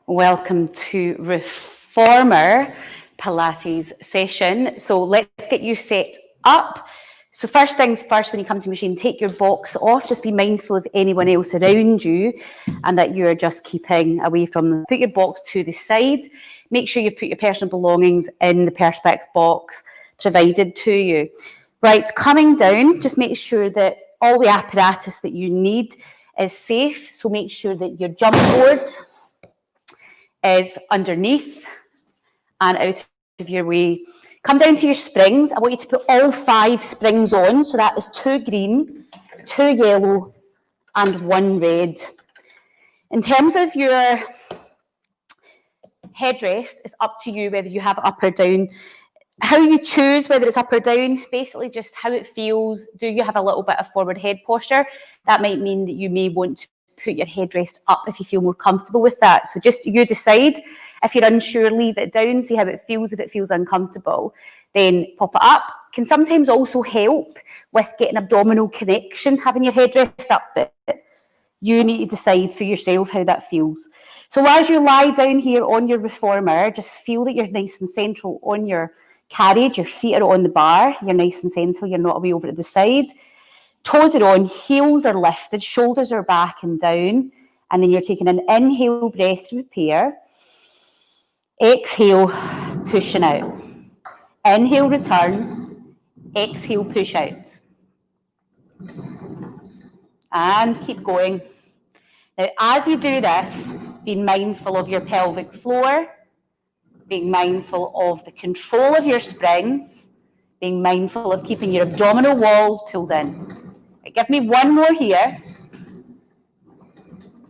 Welcome to Reformer Pilates session. So let's get you set up. So first things first, when you come to the machine, take your box off. Just be mindful of anyone else around you and that you're just keeping away from them. Put your box to the side. Make sure you put your personal belongings in the Perspex box provided to you. Right, coming down, just make sure that all the apparatus that you need is safe. So make sure that your jump board is underneath and out of your way. Come down to your springs. I want you to put all 5 springs on. So that is 2 green, 2 yellow, and 1 red. In terms of your headrest, it's up to you whether you have it up or down. How you choose whether it's up or down, basically just how it feels. Do you have a little bit of forward head posture? That might mean that you may want to put your headrest up if you feel more comfortable with that. So just you decide. If you're unsure, leave it down, see how it feels. If it feels uncomfortable, then pop it up. Can sometimes also help with getting abdominal connection, having your headrest up. But you need to decide for yourself how that feels. So as you lie down here on your reformer, just feel that you're nice and central on your carriage. Your feet are on the bar. You're nice and central. You're not away over to the side. Toes are on, heels are lifted, shoulders are back and down, and then you're taking an inhale breath to prepare. Exhale, pushing out. Inhale, return. Exhale, push out. And keep going. Now, as you do this, being mindful of your pelvic floor, being mindful of the control of your springs, being mindful of keeping your abdominal walls pulled in. Give me 1 more here,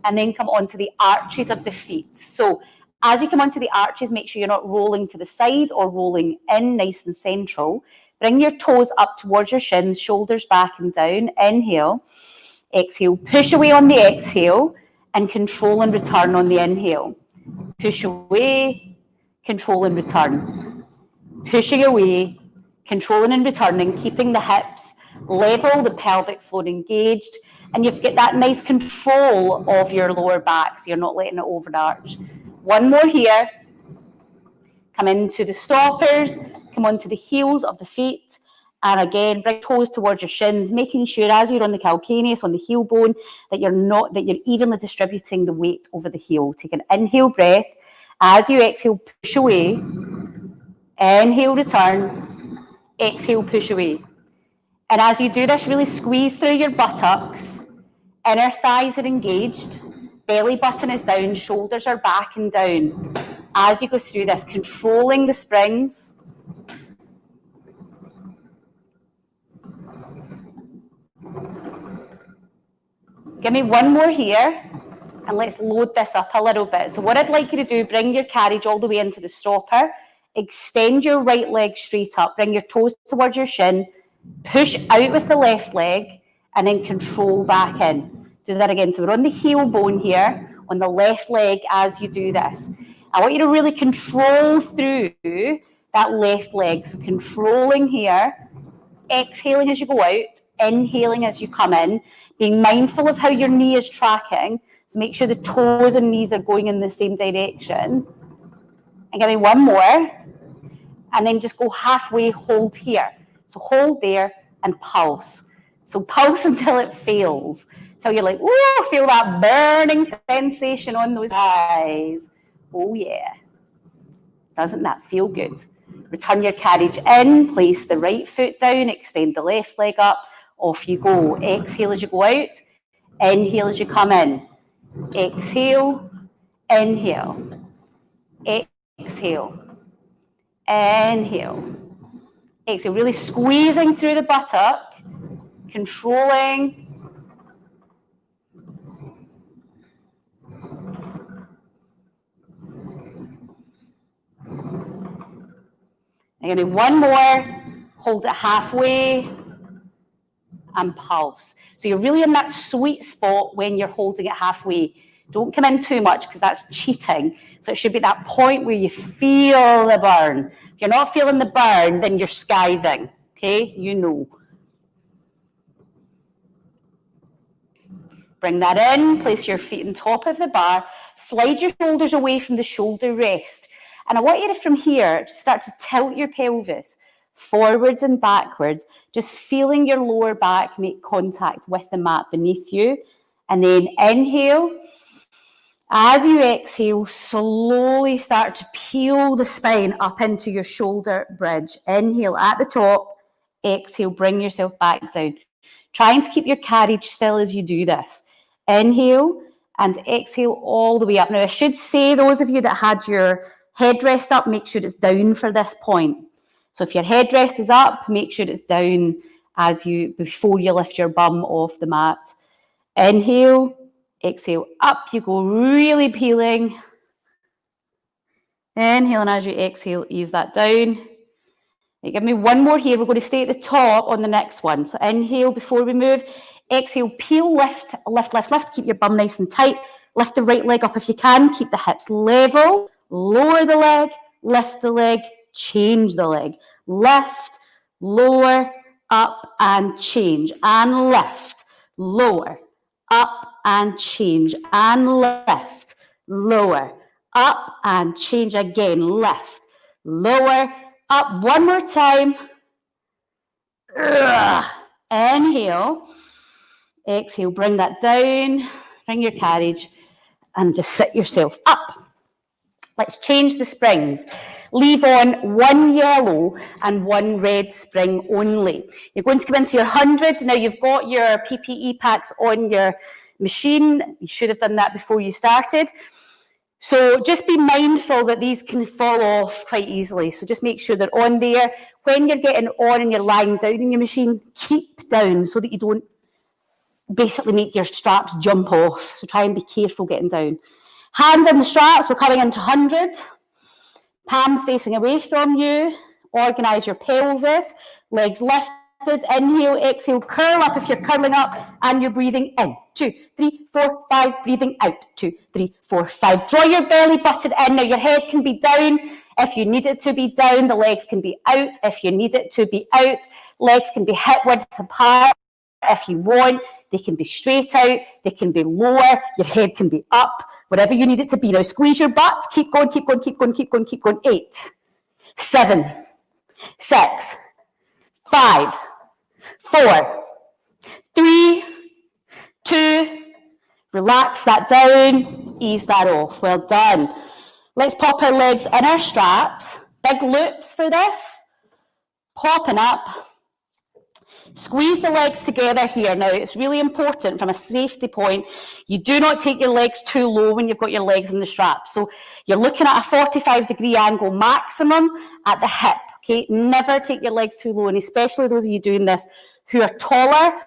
and then come onto the arches of the feet. So as you come onto the arches, make sure you're not rolling to the side or rolling in, nice and central. Bring your toes up towards your shins, shoulders back and down. Inhale, exhale, push away on the exhale, and control and return on the inhale. Push away, control and return. Pushing away, controlling and returning, keeping the hips level, the pelvic floor engaged, and you've got that nice control of your lower back, so you're not letting it overarch. 1 more here. Come into the stoppers, come onto the heels of the feet, and again, bring toes towards your shins, making sure as you're on the calcaneus, on the heel bone, that you're evenly distributing the weight over the heel. Take an inhale breath. As you exhale, push away. Inhale, return. Exhale, push away. And as you do this, really squeeze through your buttocks. Inner thighs are engaged. Belly button is down. Shoulders are back and down. As you go through this, controlling the springs. Give me 1 more here. And let's load this up a little bit. So what I'd like you to do, bring your carriage all the way into the stopper. Extend your right leg straight up. Bring your toes towards your shin. Push out with the left leg and then control back in. Do that again. So we're on the heel bone here, on the left leg as you do this. I want you to really control through that left leg. So controlling here, exhaling as you go out, inhaling as you come in, being mindful of how your knee is tracking. So make sure the toes and knees are going in the same direction. And give me 1 more. And then just go halfway, hold here. So hold there and pulse. So pulse until it fails. Until you're like, oh, feel that burning sensation on those eyes. Oh yeah. Doesn't that feel good? Return your carriage in, place the right foot down, extend the left leg up. Off you go. Exhale as you go out. Inhale as you come in. Exhale. Inhale. Exhale. Inhale. Exhale, really squeezing through the buttock, controlling. And give me 1 more, hold it halfway, and pulse. So you're really in that sweet spot when you're holding it halfway. Don't come in too much because that's cheating. So it should be that point where you feel the burn. If you're not feeling the burn, then you're skiving, okay? You know. Bring that in, place your feet on top of the bar, slide your shoulders away from the shoulder rest. And I want you to, from here, to start to tilt your pelvis forwards and backwards, just feeling your lower back make contact with the mat beneath you. And then inhale. As you exhale, slowly start to peel the spine up into your shoulder bridge. Inhale at the top, exhale, bring yourself back down. Trying to keep your carriage still as you do this. Inhale and exhale all the way up. Now, I should say, those of you that had your headrest up, make sure it's down for this point. So if your headrest is up, make sure it's down before you lift your bum off the mat. Inhale, exhale, up you go, really peeling. Inhale, and as you exhale, ease that down. Right, give me one more here. We're going to stay at the top on the next one. So inhale before we move. Exhale, peel, lift, lift, lift, lift. Keep your bum nice and tight. Lift the right leg up if you can. Keep the hips level. Lower the leg, lift the leg, change the leg. Lift, lower, up, and change. And lift, lower, up, and change. And lift, lower, up, and change again. Lift, lower, up. One more time. Inhale. Exhale, bring that down. Bring your carriage and just sit yourself up. Let's change the springs. Leave on one yellow and one red spring only. You're going to come into your 100. Now you've got your PPE packs on your machine. You should have done that before you started. So just be mindful that these can fall off quite easily. So just make sure they're on there. When you're getting on and you're lying down in your machine, keep down so that you don't basically make your straps jump off. So try and be careful getting down. Hands in the straps, we're coming into 100. Palms facing away from you. Organise your pelvis. Legs lifted. Inhale, exhale, curl up if you're curling up and you're breathing in. 2, 3, 4, 5, breathing out. 2, 3, 4, 5. Draw your belly button in. Now your head can be down if you need it to be down. The legs can be out if you need it to be out. Legs can be hip width apart if you want. They can be straight out. They can be lower. Your head can be up. Whatever you need it to be. Now squeeze your butt. Keep going, keep going, keep going, keep going, keep going. 8, 7, 6, 5, 4, 3, 2, relax that down, ease that off. Well done. Let's pop our legs in our straps. Big loops for this. Popping up. Squeeze the legs together here. Now, it's really important from a safety point, you do not take your legs too low when you've got your legs in the straps. So you're looking at a 45-degree angle maximum at the hip, okay? Never take your legs too low, and especially those of you doing this who are taller,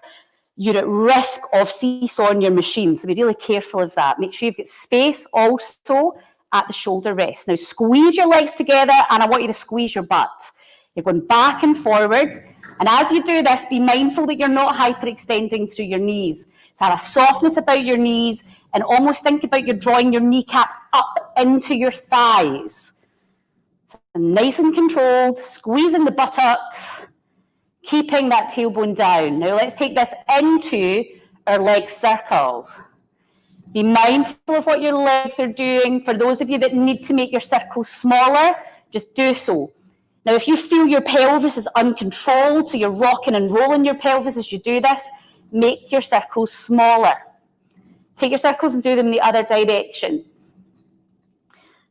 you're at risk of seesawing your machine, so be really careful of that. Make sure you've got space also at the shoulder rest. Now, squeeze your legs together, and I want you to squeeze your butt. You're going back and forwards. And as you do this, be mindful that you're not hyperextending through your knees. So have a softness about your knees and almost think about you drawing your kneecaps up into your thighs. So nice and controlled, squeezing the buttocks, keeping that tailbone down. Now let's take this into our leg circles. Be mindful of what your legs are doing. For those of you that need to make your circles smaller, just do so. Now, if you feel your pelvis is uncontrolled, so you're rocking and rolling your pelvis as you do this, make your circles smaller. Take your circles and do them in the other direction.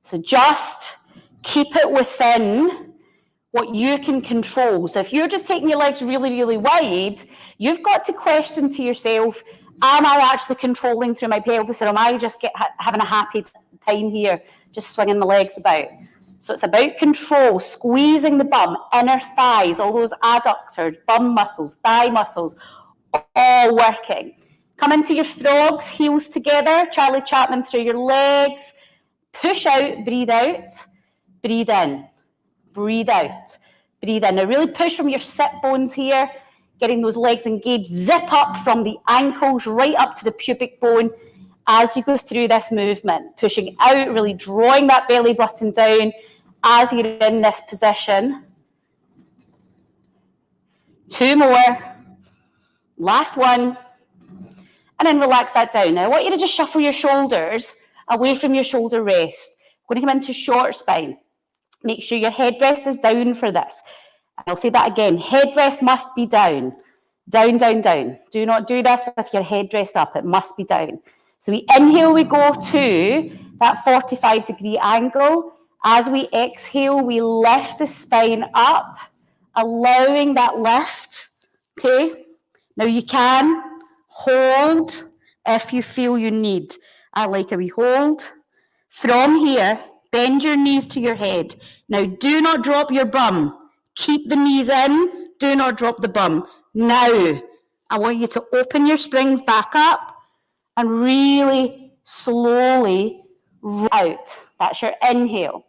So just keep it within what you can control. So if you're just taking your legs really, really wide, you've got to question to yourself, am I actually controlling through my pelvis, or am I just having a happy time here, just swinging my legs about? So it's about control, squeezing the bum, inner thighs, all those adductors, bum muscles, thigh muscles, all working. Come into your frogs, heels together, Charlie Chaplin through your legs. Push out, breathe out, breathe in, breathe out, breathe in. Now really push from your sit bones here, getting those legs engaged. Zip up from the ankles right up to the pubic bone as you go through this movement. Pushing out, really drawing that belly button down as you're in this position. 2 more. Last one. and then relax that down. Now, I want you to just shuffle your shoulders away from your shoulder rest. We're going to come into short spine. Make sure your headrest is down for this. And I'll say that again, headrest must be down. Down, down, down. Do not do this with your headrest up. It must be down. So we inhale, we go to that 45-degree angle. As we exhale, we lift the spine up, allowing that lift. Okay? Now you can hold if you feel you need. I like a wee hold. From here, bend your knees to your head. Now do not drop your bum. Keep the knees in. Do not drop the bum. Now, I want you to open your springs back up and really slowly out. That's your inhale.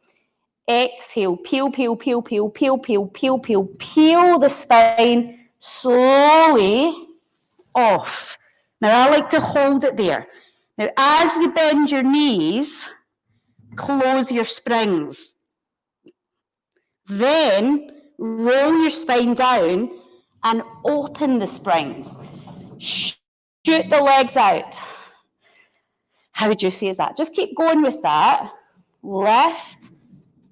Exhale, peel, peel, peel, peel, peel, peel, peel, peel, peel the spine slowly off. Now, I like to hold it there. Now, as you bend your knees, close your springs. Then, roll your spine down and open the springs. Shoot the legs out. How juicy is that? Just keep going with that. Lift,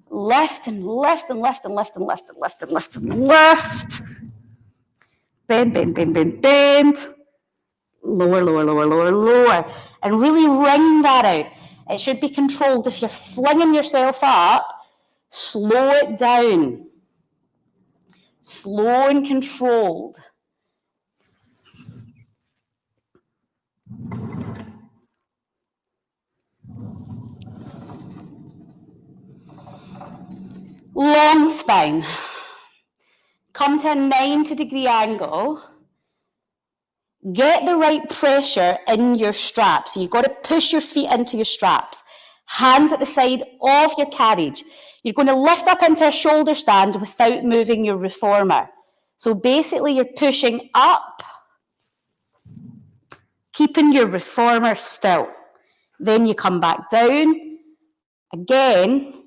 lift, and lift, and lift, and lift, and lift, and lift, and lift, and lift. Bend, bend, bend, bend, bend. Lower, lower, lower, lower, lower. And really wring that out. It should be controlled. If you're flinging yourself up, slow it down. Slow and controlled. Long spine. Come to a 90-degree angle. Get the right pressure in your straps. So you've got to push your feet into your straps. Hands at the side of your carriage. You're going to lift up into a shoulder stand without moving your reformer. So basically you're pushing up, keeping your reformer still. Then you come back down. Again,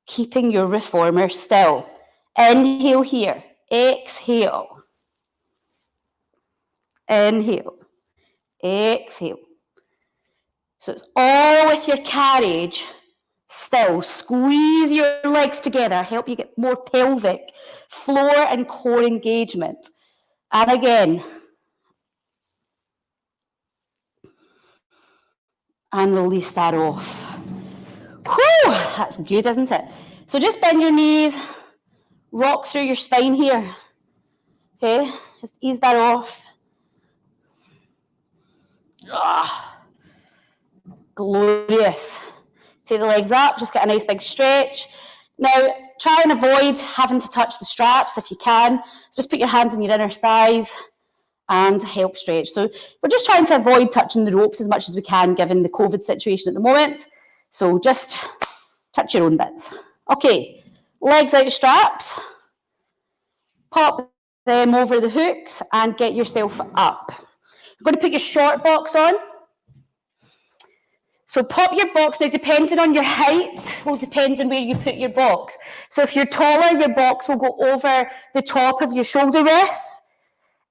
keeping your reformer still. Inhale here. Exhale. Inhale. Exhale. So it's all with your carriage still. Squeeze your legs together. Help you get more pelvic floor and core engagement. And again. And release that off. Whew, that's good, isn't it? So just bend your knees. Rock through your spine here. Okay, just ease that off. Glorious. Take the legs up, just get a nice big stretch. Now, try and avoid having to touch the straps if you can. Just put your hands on your inner thighs and help stretch. So we're just trying to avoid touching the ropes as much as we can given the COVID situation at the moment. So just touch your own bits. Okay, legs out straps. Pop them over the hooks and get yourself up. You're going to put your short box on. So pop your box. Now, depending on your height, will depend on where you put your box. So if you're taller, your box will go over the top of your shoulder rests.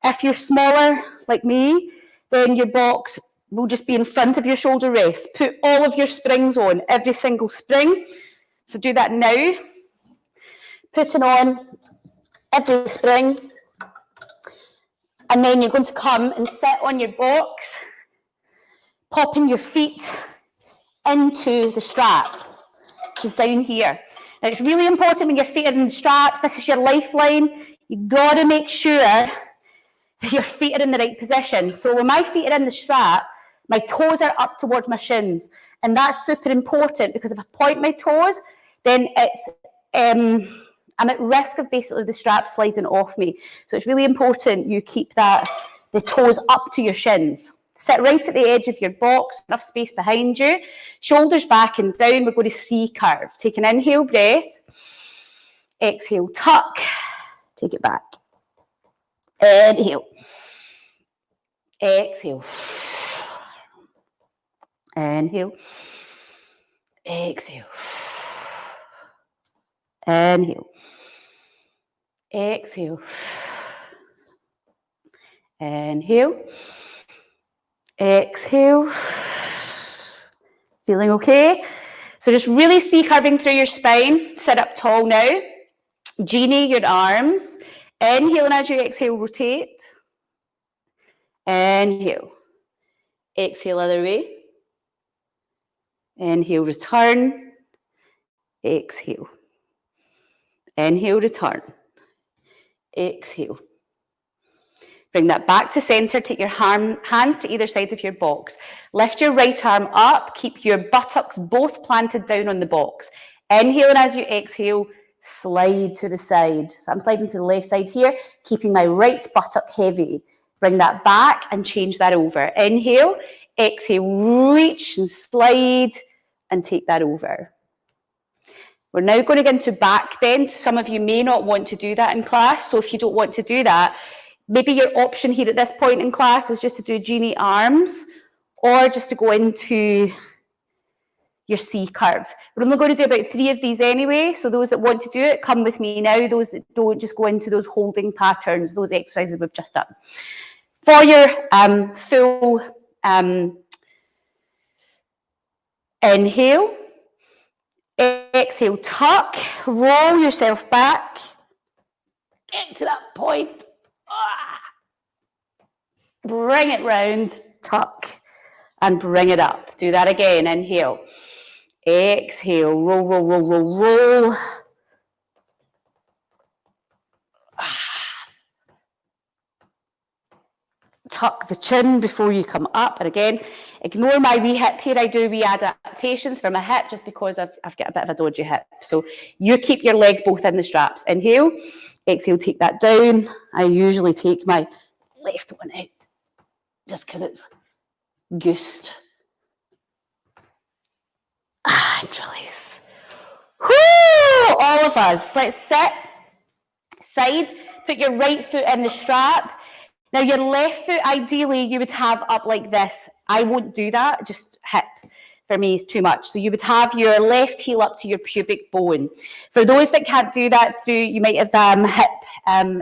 If you're smaller, like me, then your box will just be in front of your shoulder rests. Put all of your springs on, every single spring. So do that now. Putting on every spring. And then you're going to come and sit on your box, popping your feet into the strap, which is down here. Now, it's really important when your feet are in the straps. This is your lifeline. You've got to make sure that your feet are in the right position. So when my feet are in the strap, my toes are up towards my shins. And that's super important because if I point my toes, then it's I'm at risk of basically the strap sliding off me. So it's really important you keep the toes up to your shins. Sit right at the edge of your box, enough space behind you. Shoulders back and down. We're going to C curve. Take an inhale breath. Exhale, tuck. Take it back. Inhale. Exhale. Inhale. Exhale. Inhale. Exhale. Inhale. Exhale. Feeling okay? So just really C-curving through your spine. Sit up tall now. Genie your arms. Inhale, and as you exhale, rotate. Inhale. Exhale, other way. Inhale, return. Exhale. Inhale, return. Exhale. Bring that back to center. Take your hands to either side of your box. Lift your right arm up. Keep your buttocks both planted down on the box. Inhale, and as you exhale, slide to the side. So I'm sliding to the left side here, keeping my right buttock heavy. Bring that back and change that over. Inhale, exhale, reach and slide and take that over. We're now going to get into back bend. Some of you may not want to do that in class, so if you don't want to do that, maybe your option here at this point in class is just to do genie arms or just to go into your C curve. We're only going to do about 3 of these anyway, so those that want to do it, come with me now. Those that don't, just go into those holding patterns, those exercises we've just done. For your full inhale, exhale, tuck, roll yourself back, get to that point, bring it round, tuck, and bring it up. Do that again, inhale, exhale, roll, roll, roll, roll, roll. Tuck the chin before you come up, and again, ignore my wee hip here. I do wee adaptations for my hip just because I've got a bit of a dodgy hip. So you keep your legs both in the straps. Inhale, exhale, take that down. I usually take my left one out just because it's goosed. And release. Whoo! All of us. Let's sit. Side. Put your right foot in the strap. Now, your left foot, ideally, you would have up like this. I won't do that, just hip for me is too much. So you would have your left heel up to your pubic bone. For those that can't do that, you might have hip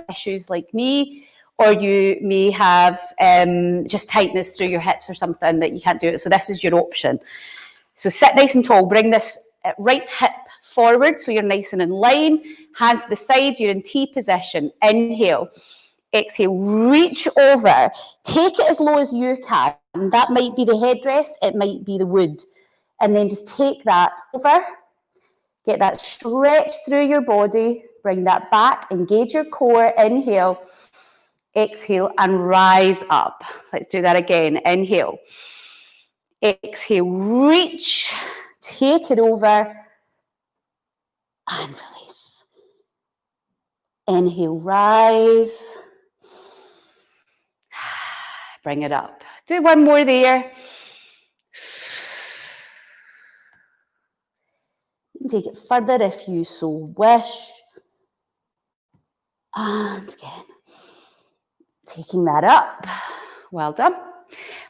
issues like me, or you may have just tightness through your hips or something that you can't do it. So this is your option. So sit nice and tall. Bring this right hip forward so you're nice and in line. Hands to the side, you're in T position. Inhale. Exhale, reach over, take it as low as you can. That might be the headrest, it might be the wood. And then just take that over, get that stretch through your body, bring that back, engage your core, inhale, exhale, and rise up. Let's do that again. Inhale, exhale, reach, take it over, and release. Inhale, rise. Bring it up. Do one more there. You can take it further if you so wish. And again, taking that up. Well done.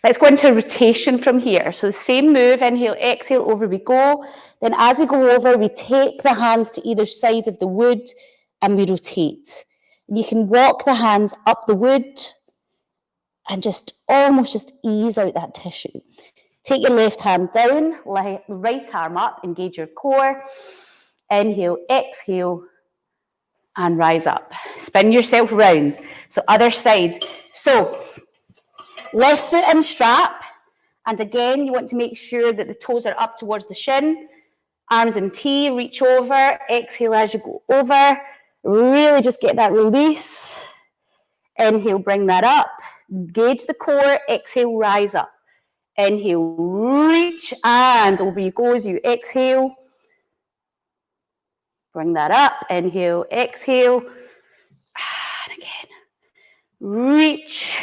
Let's go into rotation from here. So the same move, inhale, exhale, over we go. Then as we go over, we take the hands to either side of the wood and we rotate. You can walk the hands up the wood and just almost just ease out that tissue. Take your left hand down, right arm up, engage your core. Inhale, exhale, and rise up. Spin yourself round. So other side. So left foot in strap. And again, you want to make sure that the toes are up towards the shin. Arms in T, reach over. Exhale as you go over. Really just get that release. Inhale, bring that up. Engage the core, exhale, rise up. Inhale, reach, and over you go as you exhale. Bring that up, inhale, exhale. And again, reach.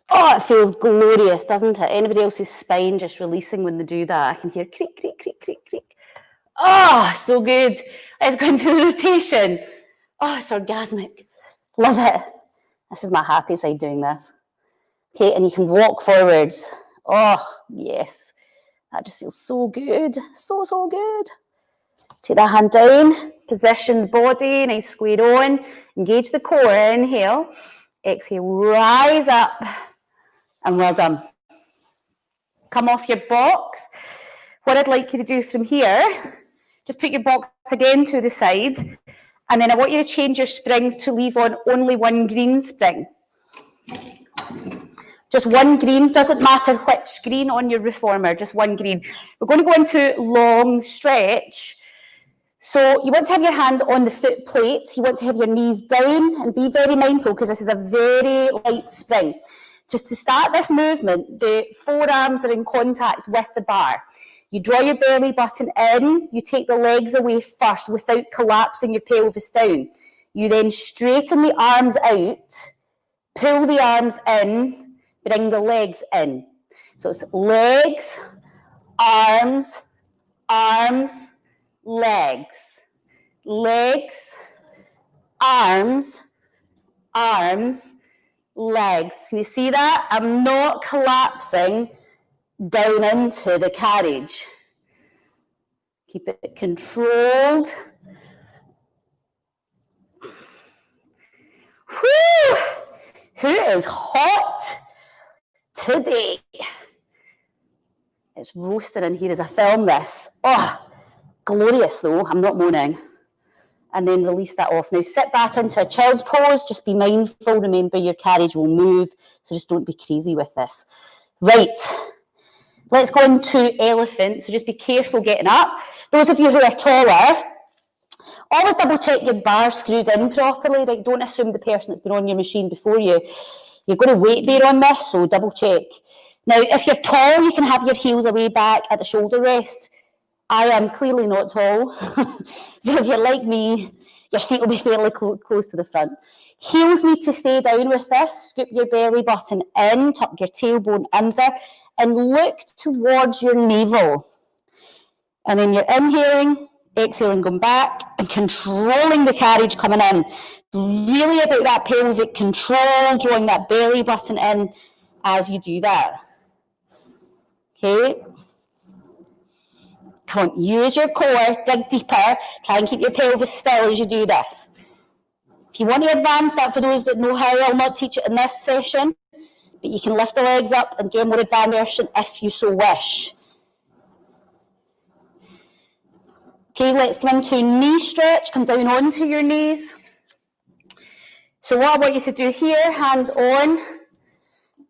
Oh, it feels glorious, doesn't it? Anybody else's spine just releasing when they do that? I can hear creak, creak, creak, creak, creak. Oh, so good. Let's go into the rotation. Oh, it's orgasmic. Love it. This is my happy side doing this. Okay, and you can walk forwards. Oh, yes. That just feels so good. So, so good. Take that hand down. Position the body. Nice square on. Engage the core. Inhale. Exhale. Rise up. And well done. Come off your box. What I'd like you to do from here, just put your box again to the side, and then I want you to change your springs to leave on only one green spring. Just one green, doesn't matter which green on your reformer, just one green. We're going to go into long stretch. So you want to have your hands on the foot plate, you want to have your knees down, and be very mindful because this is a very light spring. Just to start this movement, the forearms are in contact with the bar. You draw your belly button in, you take the legs away first without collapsing your pelvis down. You then straighten the arms out, pull the arms in, bring the legs in. So it's legs, arms, arms, legs, legs, arms, arms, legs. Can you see that? I'm not collapsing down into the carriage. Keep it controlled. Whew! Who is hot today? It's roasting in here as I film this. Oh, glorious though, I'm not moaning. And then release that off. Now sit back into a child's pose, just be mindful, remember your carriage will move, so just don't be crazy with this. Right, let's go into elephant, so just be careful getting up. Those of you who are taller, always double check your bar screwed in properly, right? Don't assume the person that's been on your machine before you. You're going to weight bear on this, so double check. Now, if you're tall, you can have your heels away back at the shoulder rest. I am clearly not tall, so if you're like me, your feet will be fairly close to the front. Heels need to stay down with this. Scoop your belly button in, tuck your tailbone under, and look towards your navel. And then you're inhaling, exhaling, going back, and controlling the carriage coming in. Really about that pelvic control, drawing that belly button in as you do that. Okay. Come on, use your core, dig deeper, try and keep your pelvis still as you do this. If you want to advance that, for those that know how, I'll not teach it in this session, but you can lift the legs up and do a more advanced version if you so wish. Okay, let's come into knee stretch, come down onto your knees. So what I want you to do here, hands on,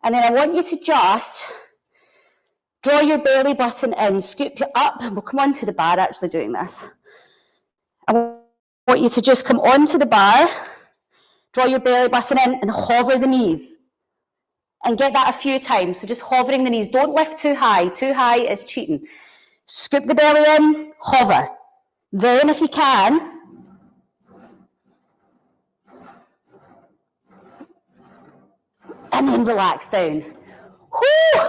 and then I want you to just draw your belly button in, scoop you up, and we'll come onto the bar actually doing this. I want you to just come onto the bar, draw your belly button in, and hover the knees. And get that a few times, so just hovering the knees. Don't lift too high is cheating. Scoop the belly in, hover. Then if you can, and then relax down. Whew!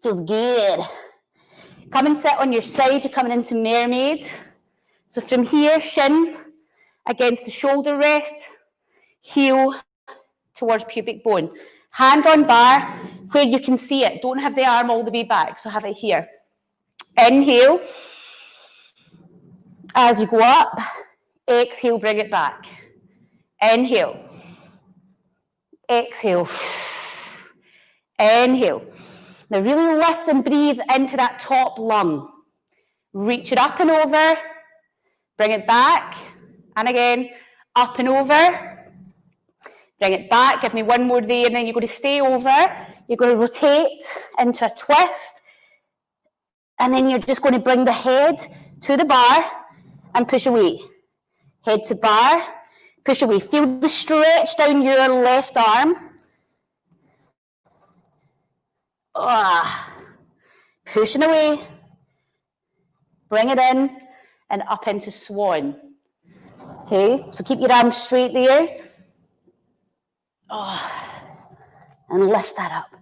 Feels good. Come and sit on your side, you're coming into mermaid. So from here, shin against the shoulder rest, heel towards pubic bone. Hand on bar where you can see it. Don't have the arm all the way back, so have it here. Inhale. As you go up, exhale, bring it back. Inhale. Exhale. Inhale. Now really lift and breathe into that top lung. Reach it up and over. Bring it back. And again, up and over. Bring it back. Give me one more there, and then you're going to stay over. You're going to rotate into a twist. And then you're just going to bring the head to the bar and push away. Head to bar, push away. Feel the stretch down your left arm. Pushing away. Bring it in and up into swan. Okay, so keep your arms straight there. And lift that up.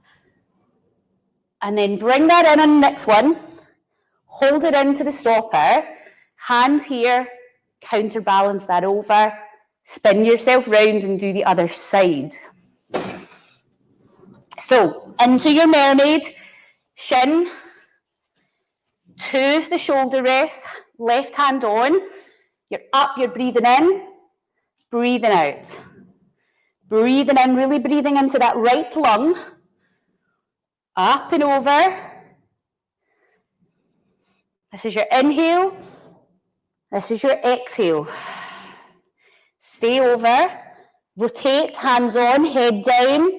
And then bring that in on the next one. Hold it into the stopper. Hands here. Counterbalance that over. Spin yourself round and do the other side. So, into your mermaid. Shin to the shoulder rest. Left hand on. You're up, you're breathing in. Breathing out. Breathing in, really breathing into that right lung. Up and over. This is your inhale. This is your exhale. Stay over. Rotate, hands on, head down.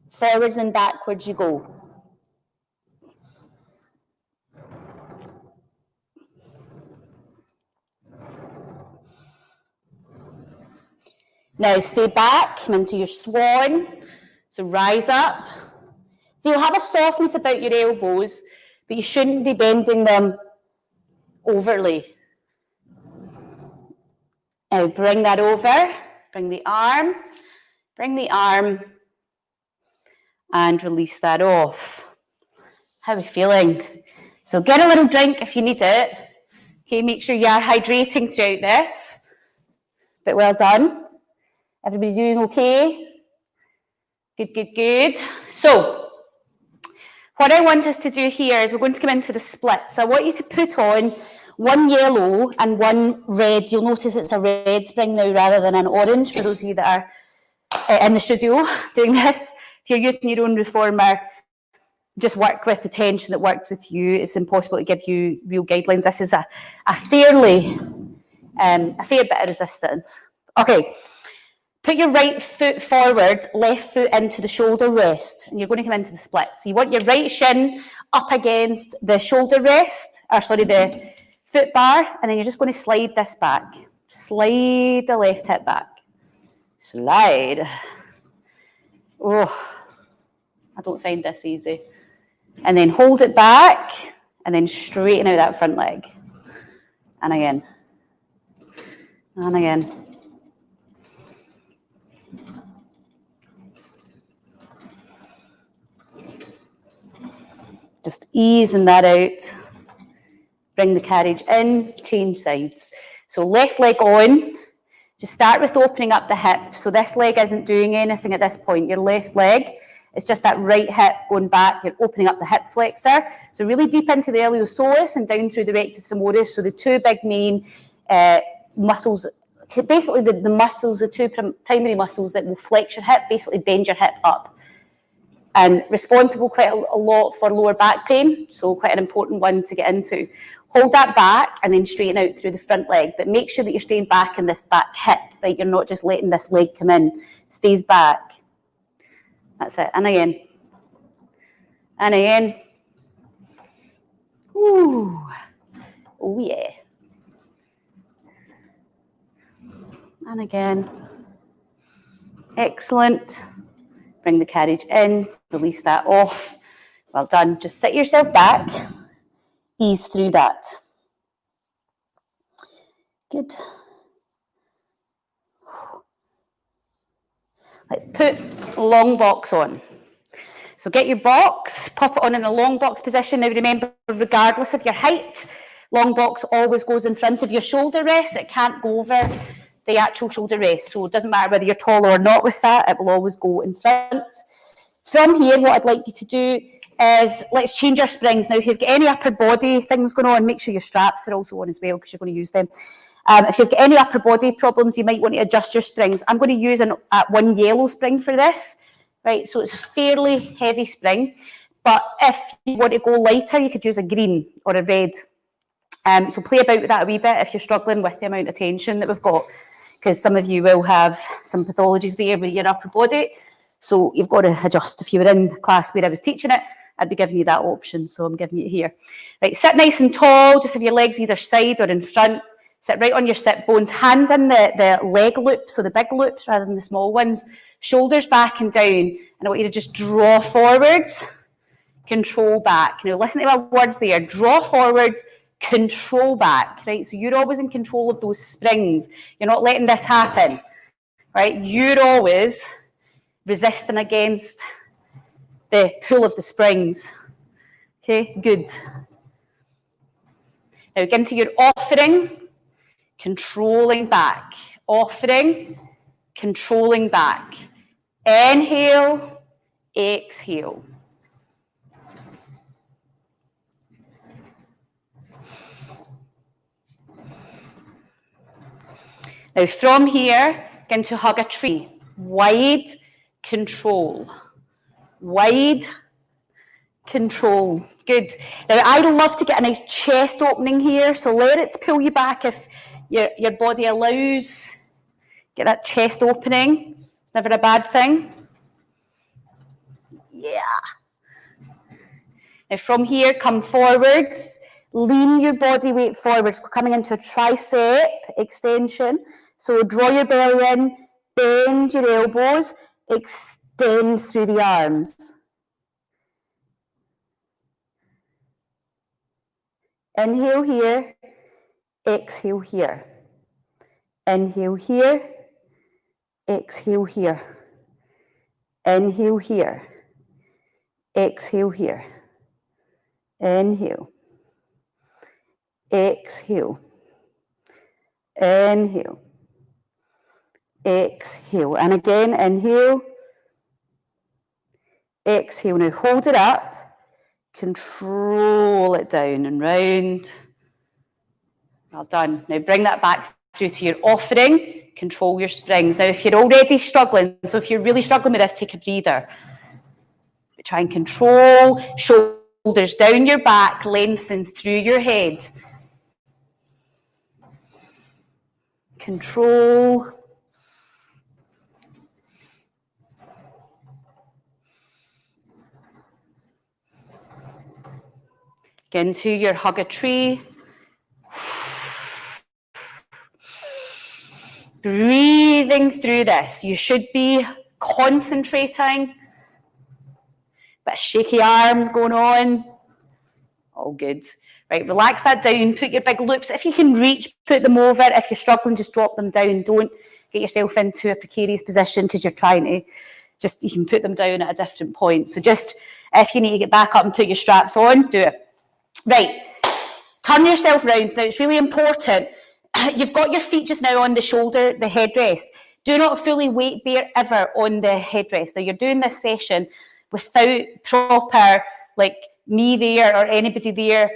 Forwards and backwards you go. Now stay back, come into your swan. So rise up. So you'll have a softness about your elbows, but you shouldn't be bending them overly. Now bring that over, bring the arm, and release that off. How are we feeling? So get a little drink if you need it. Okay, make sure you are hydrating throughout this. But well done. Everybody doing okay? Good, good, good. So, what I want us to do here is we're going to come into the splits. So I want you to put on one yellow and one red. You'll notice it's a red spring now rather than an orange for those of you that are in the studio doing this. If you're using your own reformer, just work with the tension that works with you. It's impossible to give you real guidelines. This is a fair bit of resistance. Okay. Put your right foot forward, left foot into the shoulder rest, and you're going to come into the split. So you want your right shin up against the shoulder rest, the foot bar, and then you're just going to slide this back. Slide the left hip back. Slide. Oh, I don't find this easy. And then hold it back, and then straighten out that front leg. And again. And again. Just easing that out. Bring the carriage in, change sides. So left leg on. Just start with opening up the hip. So this leg isn't doing anything at this point. Your left leg, it's just that right hip going back. You're opening up the hip flexor. So really deep into the iliopsoas and down through the rectus femoris. So the two big main muscles, basically the muscles, the two primary muscles that will flex your hip, basically bend your hip up. And responsible quite a lot for lower back pain, so quite an important one to get into. Hold that back and then straighten out through the front leg, but make sure that you're staying back in this back hip, right? You're not just letting this leg come in. Stays back. That's it. And again. And again. Ooh. Oh, yeah. And again. Excellent. Bring the carriage in, release that off. Well done. Just sit yourself back, ease through that. Good. Let's put long box on. So get your box, pop it on in a long box position. Now remember, regardless of your height, long box always goes in front of your shoulder rest. It can't go over the actual shoulder rest. So it doesn't matter whether you're taller or not with that, it will always go in front. From here, what I'd like you to do is, let's change our springs. Now, if you've got any upper body things going on, make sure your straps are also on as well, because you're going to use them. If you've got any upper body problems, you might want to adjust your springs. I'm going to use one yellow spring for this, right? So it's a fairly heavy spring, but if you want to go lighter, you could use a green or a red. So play about with that a wee bit if you're struggling with the amount of tension that we've got, because some of you will have some pathologies there with your upper body. So you've got to adjust. If you were in class where I was teaching it, I'd be giving you that option, so I'm giving you it here. Right, sit nice and tall, just have your legs either side or in front. Sit right on your sit bones, hands in the leg loops, so the big loops rather than the small ones. Shoulders back and down, and I want you to just draw forwards, control back. Now listen to my words there, draw forwards, control back, right? So you're always in control of those springs. You're not letting this happen, right? You're always resisting against the pull of the springs. Okay, good. Now get into your offering, controlling back. Offering, controlling back. Inhale, exhale. Now from here, begin to hug a tree. Wide, control. Wide, control. Good. Now, I love to get a nice chest opening here, so let it pull you back if your body allows. Get that chest opening. It's never a bad thing. Yeah. Now, from here, come forwards. Lean your body weight forwards. We're coming into a tricep extension. So draw your belly in, bend your elbows, extend through the arms. Inhale here, exhale here. Inhale here, exhale here. Inhale here, exhale here. Inhale, exhale, inhale, exhale. And again, inhale, exhale. Now hold it up, control it down and round. Well done. Now bring that back through to your offering. Control your springs. Now, if you're already struggling, so if you're really struggling with this, take a breather. But try and control, shoulders down your back, lengthen through your head. Control. Get into your hug a tree. Breathing through this. You should be concentrating. Bit of shaky arms going on. All good. Right, relax that down. Put your big loops. If you can reach, put them over. If you're struggling, just drop them down. Don't get yourself into a precarious position because you're trying to. Just, you can put them down at a different point. So just, if you need to get back up and put your straps on, do it. Right, turn yourself round. Now, it's really important. You've got your feet just now on the shoulder, the headrest. Do not fully weight bear ever on the headrest. Now, you're doing this session without proper, like, me there or anybody there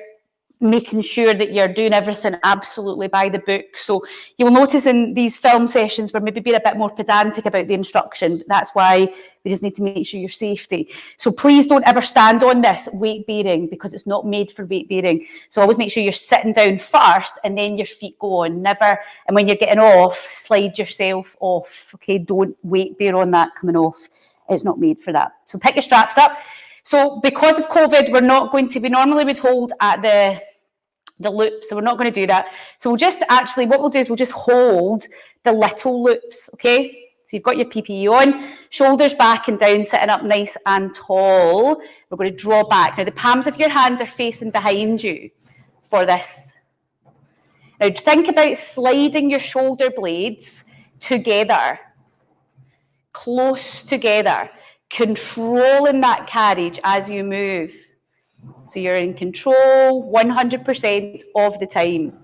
making sure that you're doing everything absolutely by the book. So you'll notice in these film sessions we're maybe being a bit more pedantic about the instruction. That's why we just need to make sure your safety. So please don't ever stand on this weight bearing because it's not made for weight bearing. So always make sure you're sitting down first and then your feet go on. Never, and when you're getting off, slide yourself off. Okay, don't weight bear on that coming off. It's not made for that. So pick your straps up. So because of COVID, we're not going to, we normally would hold at the loop, so we're not going to do that. So we'll just actually, what we'll do is we'll just hold the little loops, okay? So you've got your PPE on, shoulders back and down, sitting up nice and tall. We're going to draw back. Now the palms of your hands are facing behind you for this. Now think about sliding your shoulder blades together, close together, controlling that carriage as you move. So you're in control 100% of the time.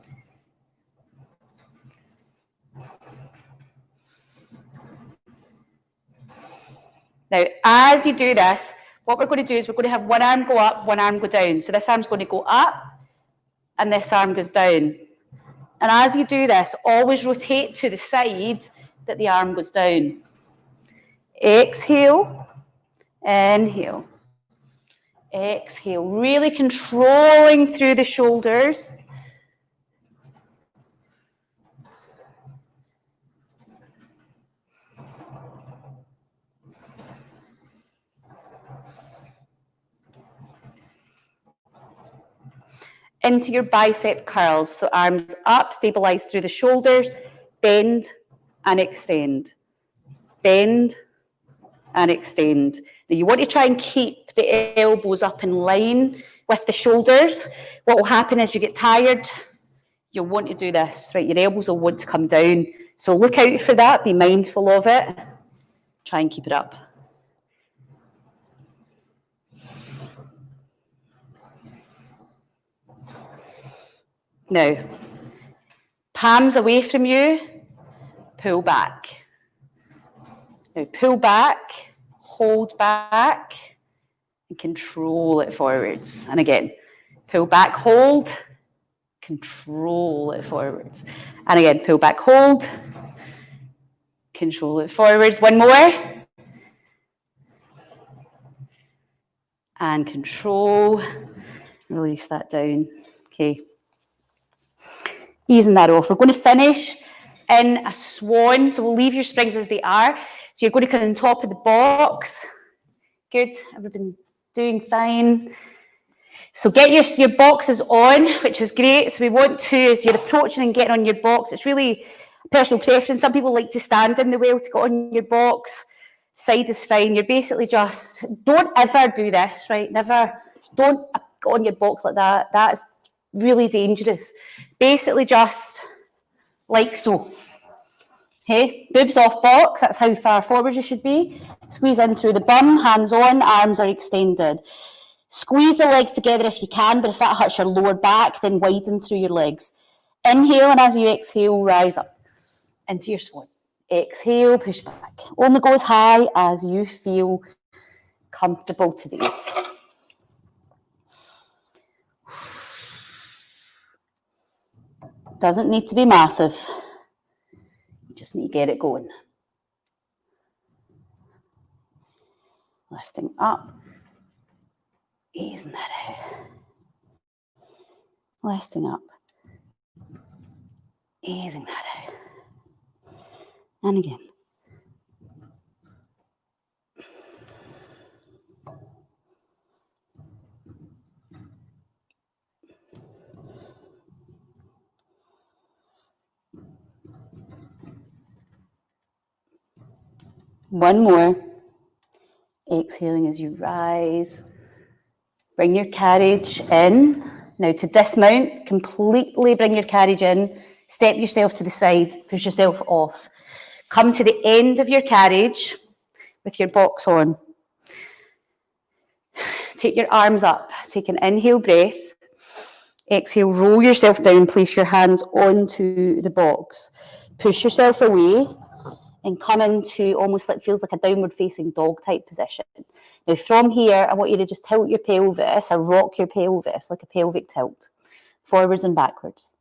Now, as you do this, what we're going to do is we're going to have one arm go up, one arm go down. So this arm's going to go up, and this arm goes down. And as you do this, always rotate to the side that the arm goes down. Exhale, inhale. Exhale, really controlling through the shoulders. Into your bicep curls. So arms up, stabilize through the shoulders, bend and extend. Bend and extend. Now you want to try and keep the elbows up in line with the shoulders. What will happen is you get tired, you'll want to do this, right? Your elbows will want to come down. So look out for that, be mindful of it. Try and keep it up. Now, palms away from you, pull back. Now pull back, hold back, and control it forwards. And again, pull back, hold, control it forwards. And again, pull back, hold, control it forwards. One more. and control. Release that down. Okay. Easing that off. We're going to finish in a swan. So we'll leave your springs as they are. So you're going to come on top of the box. Good. Everybody doing fine. So get your boxes on, which is great. So we want to, as you're approaching and getting on your box, it's really personal preference. Some people like to stand in the wheel to get on your box. Side is fine. You're basically just, don't ever do this, right? Never, don't go on your box like that. That's really dangerous. Basically just like so. Okay, boobs off box, that's how far forward you should be. Squeeze in through the bum, hands on, arms are extended. Squeeze the legs together if you can, but if that hurts your lower back, then widen through your legs. Inhale, and as you exhale, rise up into your swan. Exhale, push back. Only go as high as you feel comfortable today. Doesn't need to be massive. You just need to get it going. Lifting up. Easing that out. Lifting up. Easing that out. And again. One more. Exhaling as you rise. Bring your carriage in. Now to dismount, completely bring your carriage in. Step yourself to the side, push yourself off. Come to the end of your carriage with your box on. Take your arms up. Take an inhale breath. Exhale, roll yourself down. Place your hands onto the box. Push yourself away and come into almost like feels like a downward facing dog type position. Now from here, I want you to just tilt your pelvis or rock your pelvis like a pelvic tilt, forwards and backwards.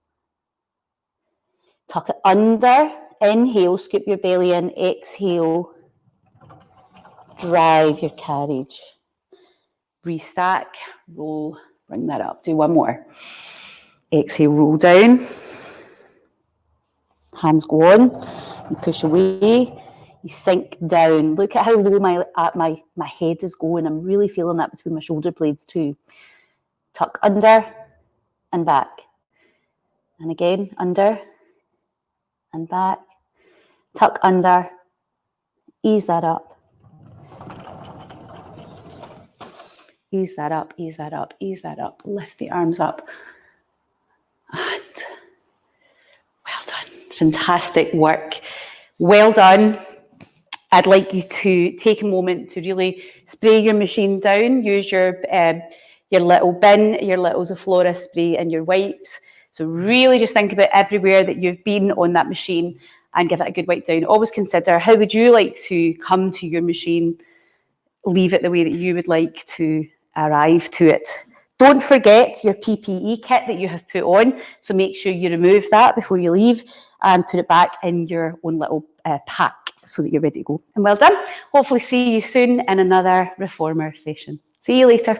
Tuck it under, inhale, scoop your belly in, exhale, drive your carriage. Restack, roll, bring that up. Do one more. Exhale, roll down. Hands go on. You push away. You sink down. Look at how low my head is going. I'm really feeling that between my shoulder blades too. Tuck under and back. And again, under and back. Tuck under. Ease that up. Ease that up, ease that up, ease that up. Lift the arms up. And well done. Fantastic work. Well done. I'd like you to take a moment to really spray your machine down. Use your little bin, your little Zoflora spray and your wipes. So really just think about everywhere that you've been on that machine and give it a good wipe down. Always consider, how would you like to come to your machine? Leave it the way that you would like to arrive to it. Don't forget your PPE kit that you have put on, so make sure you remove that before you leave and put it back in your own little pack so that you're ready to go. And well done. Hopefully see you soon in another Reformer session. See you later.